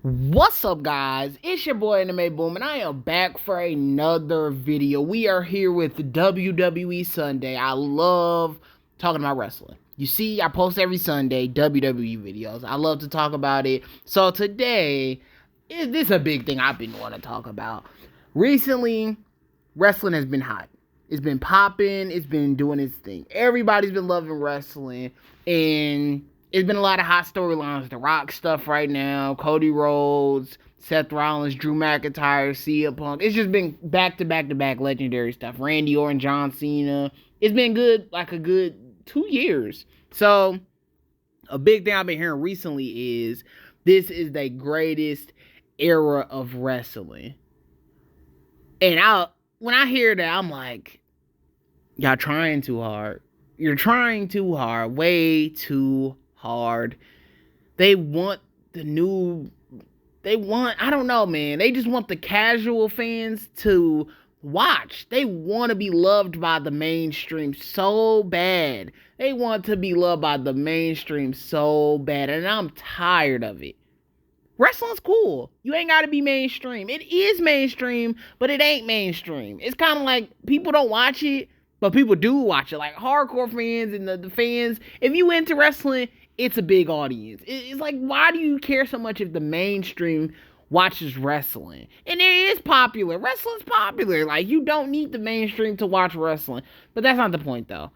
What's up, guys? It's your boy Anime Boom, and I am back for another video. We are here with WWE Sunday. I love talking about wrestling. You see, I post every Sunday WWE videos. I love to talk about it. So today, this is a big thing I've been wanting to talk about. Recently, wrestling has been hot. It's been popping. It's been doing its thing. Everybody's been loving wrestling, and it's been a lot of hot storylines. The Rock stuff right now, Cody Rhodes, Seth Rollins, Drew McIntyre, CM Punk. It's just been back to back to back legendary stuff. Randy Orton, John Cena. It's been good, like a good 2 years. So, a big thing I've been hearing recently is this is the greatest era of wrestling. And when I hear that, I'm like, y'all trying too hard. You're trying too hard. Way too hard. They want I don't know, man. They just want the casual fans to watch. They want to be loved by the mainstream so bad. They want to be loved by the mainstream so bad. And I'm tired of it. Wrestling's cool. You ain't got to be mainstream. It is mainstream, but it ain't mainstream. It's kind of like people don't watch it, but people do watch it. Like hardcore fans and the fans. If you into wrestling, it's a big audience. It's like, why do you care so much if the mainstream watches wrestling? And it is popular. Wrestling's popular. Like, you don't need the mainstream to watch wrestling. But that's not the point, though.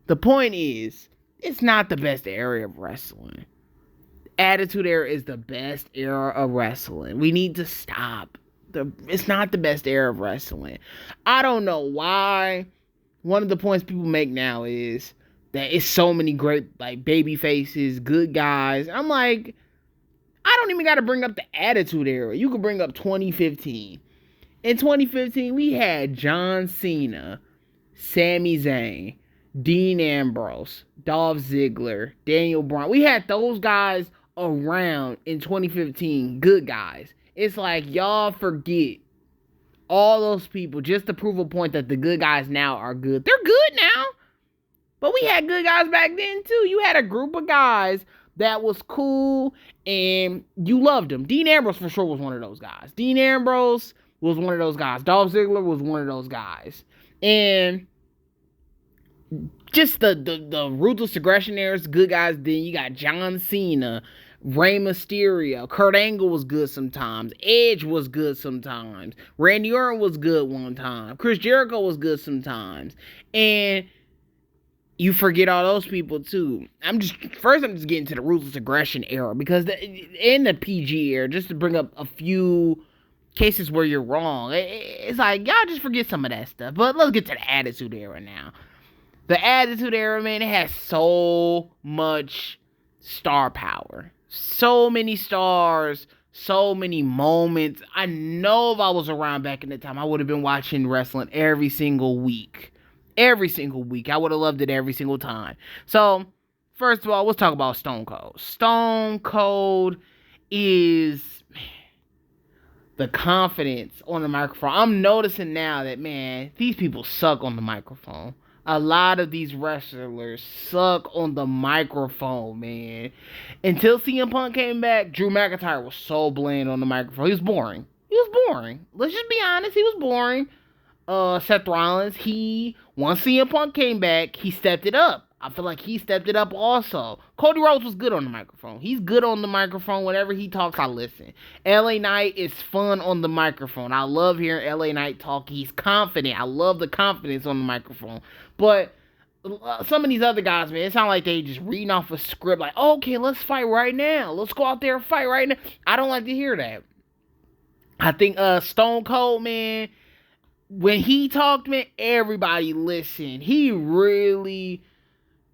The point is, it's not the best era of wrestling. Attitude Era is the best era of wrestling. We need to stop. It's not the best era of wrestling. I don't know why. One of the points people make now is that it's so many great, like, baby faces, good guys. I'm like, I don't even got to bring up the Attitude Era. You could bring up 2015. In 2015, we had John Cena, Sami Zayn, Dean Ambrose, Dolph Ziggler, Daniel Bryan. We had those guys around in 2015, good guys. It's like y'all forget all those people just to prove a point that the good guys now are good. They're good now, but we had good guys back then too. You had a group of guys that was cool and you loved them. Dean Ambrose for sure was one of those guys. Dean Ambrose was one of those guys. Dolph Ziggler was one of those guys. And just the ruthless aggressionaires, good guys. Then you got John Cena, Rey Mysterio, Kurt Angle was good sometimes, Edge was good sometimes, Randy Orton was good one time, Chris Jericho was good sometimes, and you forget all those people too. I'm just getting to the ruthless aggression era, because in the PG era, just to bring up a few cases where you're wrong, it's like y'all just forget some of that stuff. But let's get to the Attitude Era now. The Attitude Era, man, it has so much star power. So many stars, so many moments. I know if I was around back in the time, I would have been watching wrestling every single week. Every single week. I would have loved it every single time. So, first of all, let's talk about Stone Cold. Stone Cold is the confidence on the microphone. I'm noticing now that, man, these people suck on the microphone. A lot of these wrestlers suck on the microphone, man. Until CM Punk came back, Drew McIntyre was so bland on the microphone. He was boring. Let's just be honest. He was boring. Seth Rollins, once CM Punk came back, he stepped it up. I feel like he stepped it up also. Cody Rhodes was good on the microphone. He's good on the microphone. Whenever he talks, I listen. LA Knight is fun on the microphone. I love hearing LA Knight talk. He's confident. I love the confidence on the microphone. But some of these other guys, man, it sounds like they just reading off a script. Like, okay, let's fight right now. Let's go out there and fight right now. I don't like to hear that. I think Stone Cold, man, when he talked, man, everybody listened.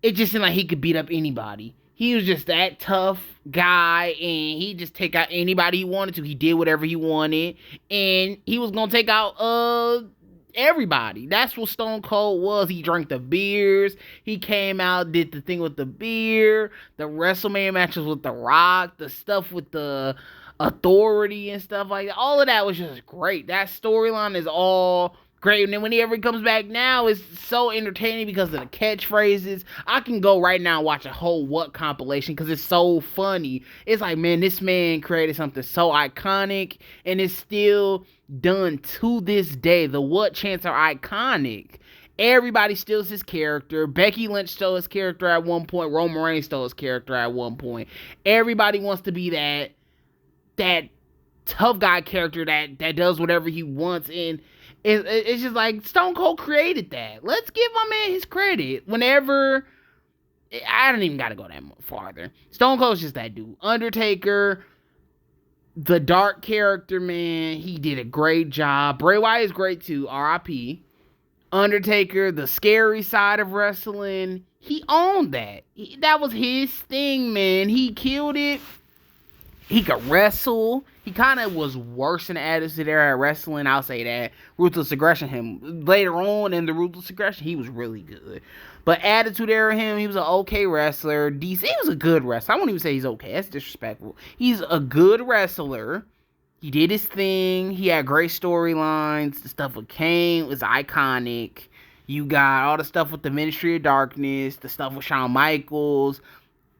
It just seemed like he could beat up anybody. He was just that tough guy, and he just take out anybody he wanted to. He did whatever he wanted, and he was gonna take out everybody. That's what Stone Cold was. He drank the beers. He came out, did the thing with the beer, the WrestleMania matches with The Rock, the stuff with the Authority and stuff like that. All of that was just great. That storyline is all great. And then whenever he comes back now, it's so entertaining because of the catchphrases. I can go right now and watch a whole What compilation because it's so funny. It's like, man, this man created something so iconic, and it's still done to this day. The What chants are iconic. Everybody steals his character. Becky Lynch stole his character at one point. Roman Reigns stole his character at one point. Everybody wants to be that tough guy character that does whatever he wants, and it's just like Stone Cold created that. Let's give my man his credit. Whenever, I don't even gotta go that farther. Stone Cold's just that dude. Undertaker, the dark character, man, he did a great job. Bray Wyatt is great too, R.I.P. Undertaker, the scary side of wrestling, he owned that. That was his thing, man. He killed it. He could wrestle. He kind of was worse in the Attitude Era at wrestling, I'll say that. Ruthless Aggression, him. Later on in the Ruthless Aggression, he was really good. But Attitude Era, him, he was an okay wrestler. DC, he was a good wrestler. I won't even say he's okay. That's disrespectful. He's a good wrestler. He did his thing. He had great storylines. The stuff with Kane was iconic. You got all the stuff with the Ministry of Darkness, the stuff with Shawn Michaels.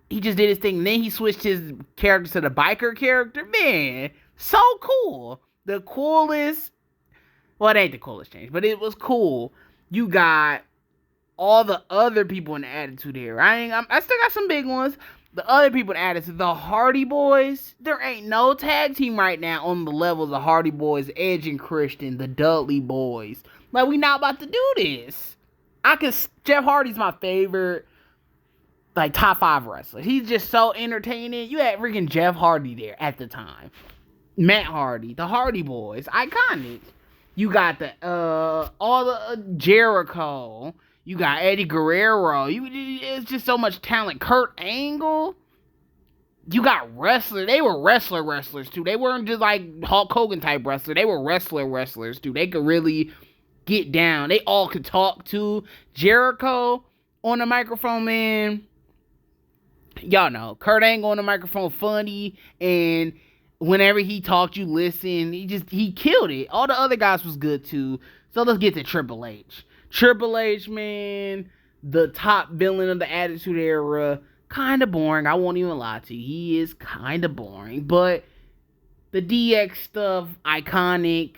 He just did his thing. And then he switched his character to the biker character. Man, so cool. The coolest. Well, it ain't the coolest change, but it was cool. You got all the other people in the Attitude Era. I still got some big ones. The other people in Attitude, the Hardy Boys, there ain't no tag team right now on the level of the Hardy Boys, Edge and Christian, the Dudley Boys. Like, we not about to do this. Jeff Hardy's my favorite, like, top 5 wrestler. He's just so entertaining. You had freaking Jeff Hardy there at the time. Matt Hardy, the Hardy Boys, iconic. You got all the Jericho. You got Eddie Guerrero. It's just so much talent. Kurt Angle. You got wrestler. They were wrestlers too. They weren't just like Hulk Hogan type wrestler. They were wrestlers too. They could really get down. They all could talk too. Jericho on the microphone, man. Y'all know. Kurt Angle on the microphone, funny, and whenever he talked, you listen. He killed it. All the other guys was good too. So let's get to Triple H. Triple H, man, the top villain of the Attitude Era, kind of boring. I won't even lie to you. He is kind of boring. But the DX stuff, iconic.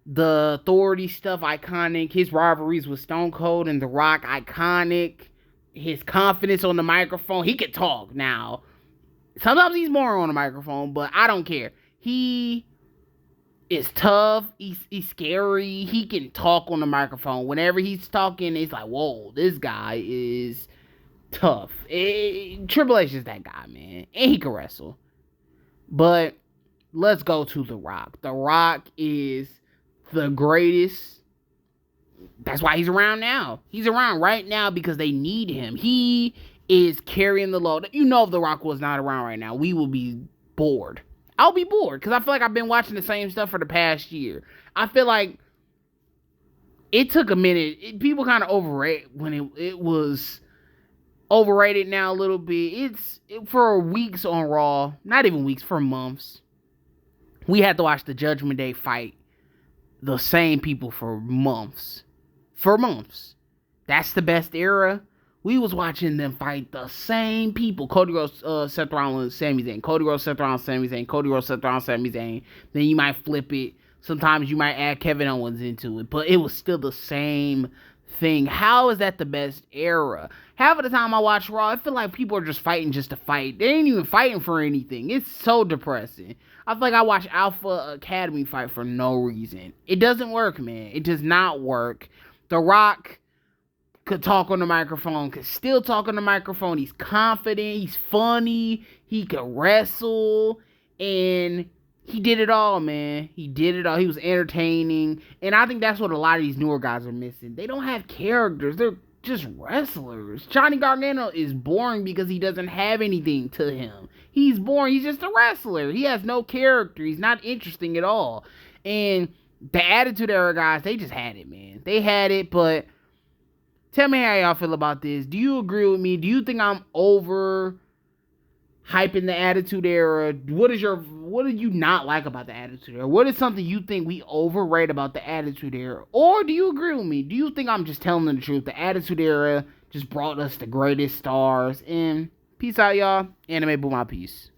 The Authority stuff, iconic. His rivalries with Stone Cold and The Rock, iconic. His confidence on the microphone. He could talk now. Sometimes he's more on the microphone, but I don't care. He is tough. He's scary. He can talk on the microphone. Whenever he's talking, it's like, whoa, this guy is tough. Triple H is that guy, man. And he can wrestle. But let's go to The Rock. The Rock is the greatest. That's why he's around now. He's around right now because they need him. He is carrying the load. You know, if The Rock was not around right now, we would be bored. I'll be bored because I feel like I've been watching the same stuff for the past year. I feel like it took a minute. People kind of overrate when it was overrated now a little bit. For weeks on Raw, not even weeks, for months. We had to watch the Judgment Day fight the same people for months. For months. That's the best era. We was watching them fight the same people. Cody Rhodes, Seth Rollins, Sami Zayn. Cody Rhodes, Seth Rollins, Sami Zayn. Cody Rhodes, Seth Rollins, Sami Zayn. Then you might flip it. Sometimes you might add Kevin Owens into it. But it was still the same thing. How is that the best era? Half of the time I watch Raw, I feel like people are just fighting just to fight. They ain't even fighting for anything. It's so depressing. I feel like I watch Alpha Academy fight for no reason. It doesn't work, man. It does not work. The Rock could talk on the microphone, could still talk on the microphone. He's confident, he's funny, he could wrestle, and he did it all, man. He did it all. He was entertaining, and I think that's what a lot of these newer guys are missing. They don't have characters. They're just wrestlers. Johnny Gargano is boring because he doesn't have anything to him. He's boring. He's just a wrestler. He has no character. He's not interesting at all. And the Attitude Era guys, they just had it, man. They had it, but tell me how y'all feel about this. Do you agree with me? Do you think I'm over hyping the Attitude Era? What what do you not like about the Attitude Era? What is something you think we overrate about the Attitude Era? Or do you agree with me? Do you think I'm just telling the truth? The Attitude Era just brought us the greatest stars. And peace out, y'all. Anime Boom out, peace.